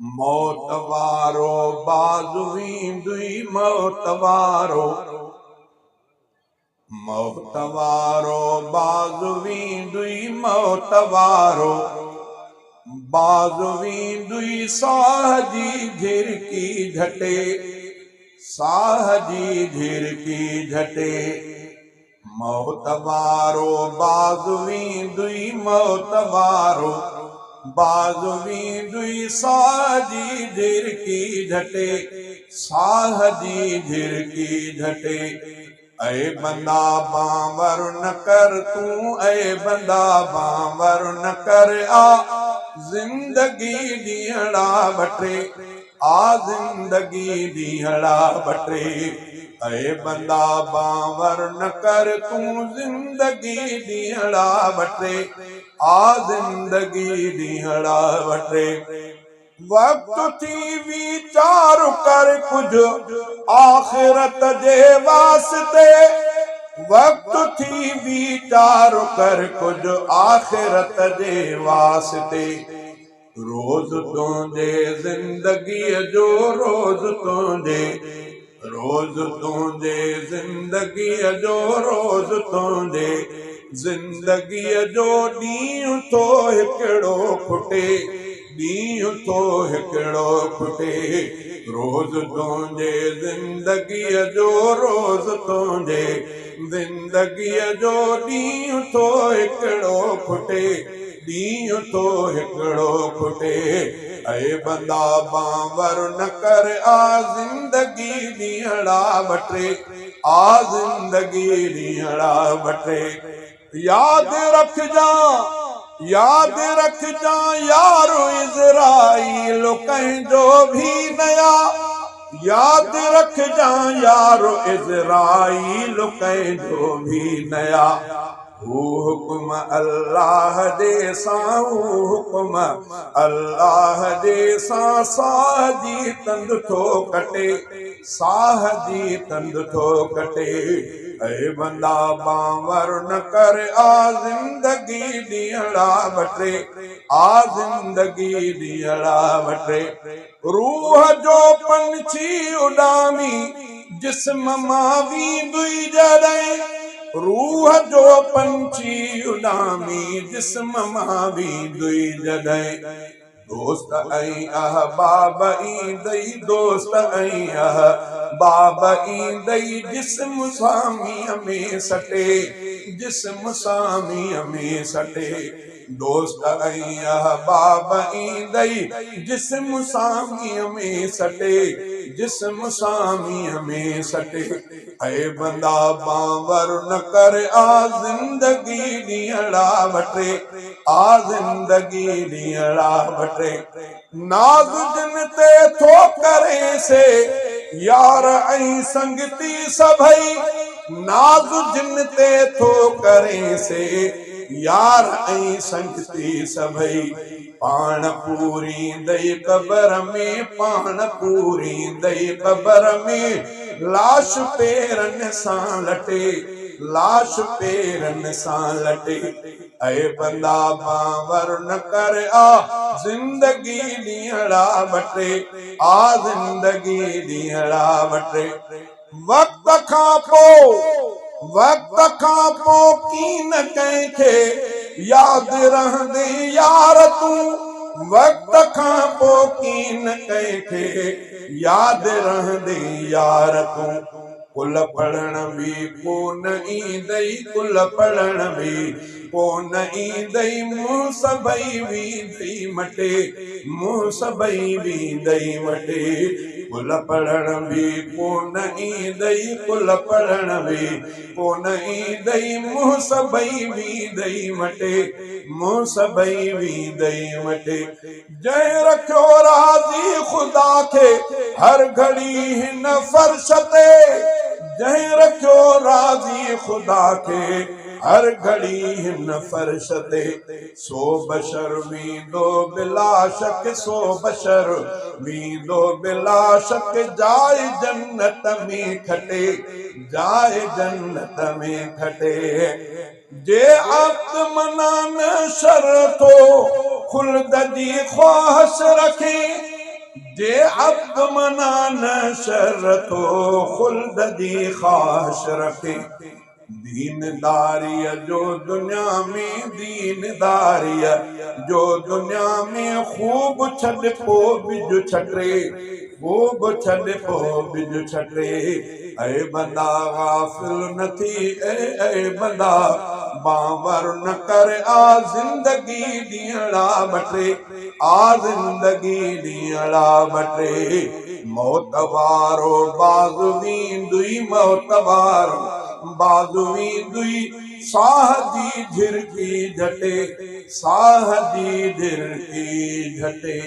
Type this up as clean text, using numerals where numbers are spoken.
मौत वारो बाज़ु ईंदुई मौत वारो बाज़ु ईंदुई मौत वारो बाज़ु ईंदुई साह जी झिरकी झटे साह जी झिरकी झटे मौत वारो बाज़ु ईंदुई मौत वारो बाज़ु ईंदुई साह जी झिरकी झटे साह जी झिरकी झटे ऐ बंदा बांवर न कर तूं ऐ बंदा बांवर न कर आ जिंदगी ॾींहड़ा बटे आ जिंदगी ॾींहड़ा बटे ऐ बंदा बांवर न कर तूं जिंदगी ॾींहड़ा बटे आ जिंदगी ॾींहड़ा बटे वक्त थी वीचार कर कुछ आखिरत जे वास्ते वक्त थी वीचार कर कुछ आखिरत जे वास्ते रोज तुंहिंजे ज़िंदगीअ जो रोज तुंहिंजे ज़िंदगीअ जो रोज तुंहिंजे ज़िंदगीअ जो ॾींहुं थो हिकिड़ो खुटे ॾींहुं थो हिकिड़ो खुटे रोज तुंहिंजे ज़िंदगीअ जो रोज तुंहिंजे ज़िंदगीअ जो ॾींहुं थो हिकिड़ो खुटे ॾींहुं थो हिकिड़ो खुटे ऐ बंदा बांवर न कर आ जिंदगी ॾींहड़ा बटे आ जिंदगी ॾींहड़ा बटे याद रखजा यारो इज़राइल कंहिंजो भी नया याद रखजा यारो इज़राइल कंहिंजो भी नया हुक्म अल्लाह दे सां हुक्म अल्लाह दे सां साह जी तंद थो कटे साह जी तंद थो कटे ऐ बंदा बांवर न कर आ जिंदगी ॾींहड़ा बटे आ जिंदगी ॾींहड़ा बटे रूह जो पंछी उॾामी जिस्म मां वींदुई जॾहिं रूह जो पंछी उॾामी जिस्म मां वींदुई जॾहिं दोस्त ऐं अहबाब ईंदई दोस्त ऐं अहबाब ईंदई जिस्म सामीअ में सटे जिस्म सामीअ में सटे दोस्त ऐं अहबाब ईंदई जिस्म सामीअ में सटे जिस्म सामीअ में सटे ऐ बंदा बांवर न कर आ जिंदगी ॾींहड़ा बटे आ जिंदगी ॾींहड़ा बटे नाज़ जिन ते थो करे से यार ऐं संगती सभई नाज़ जिन ते थो करे से यार ऐं संगती सभई पाण पूरी दई कबर में पाण पूरी दई कबर में लाश पेरन सां लटे लाश पेरन सां लटे ऐ बंदा बांवर न कर आ जिंदगी ॾींहड़ा बटे आ जिंदगी ॾींहड़ा बटे वक्त खां पोइ कीन कंहिंखे याद रहंदे यार तूं वक्त खां पोइ कीन कंहिंखे याद रहंदे यार तूं कुल पढ़ण बि पोइ न ईंदई कुल पढ़ण बि पोइ न ईंदई मुंहुं सभई वींदई मटे मुंहुं सभई वींदई मटे कुल पढ़ण बि पोइ न ईंदई कुल पढ़ण बि पोइ न ईंदई मुंहुं सभई वींदई मटे मुंहुं सभई वींदई मटे जंहिं रखियो राज़ी ख़ुदा खे हर घड़ी हिन फर्श ते जंहिं रखियो राज़ी ख़ुदा खे हर घड़ी हिन फर्श ते सो बशर वींदो बिला शक सो बशर वींदो बिला शक जाए जन्नत में खटे जाए जन्नत में खटे जे अब्द मनान शर थो खुल्द जी ख्वाहिश रखे जे अब्द मना न शरतो खुल्द दी ख़्वाहिश रखे दीनदारीअ जो दुनिया में दीनदारीअ जो दुनिया में खूब छॾ पोइ बिज छटे खूब छॾ पोइ बिज छटे ऐं बंदा गाफ़िल न थी ऐं बंदा बावर न कर आ ज़िंदगी ॾींहड़ा ॿटे आ ज़िंदगी ॾींहड़ा ॿटे मौत वारो बाज़ वींदुई मौत वारो बाज़ वींदुई साह जी झिरकी झटे साह जी झिरकी झटे